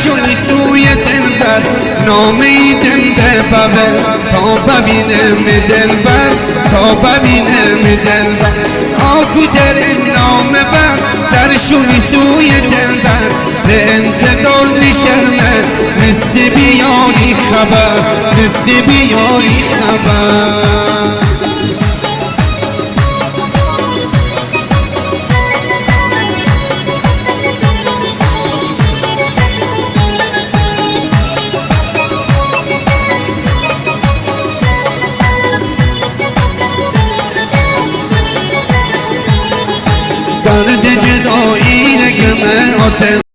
شوی توی دلبر نامیدم به بابل تا ببینم دلبر تا ببینم دلبر آگو در نام بر در شوی توی دلبر به انتظار نشرمه مثل بیاری خبر مثل بیاری خبر درد جدایی نگمه آتش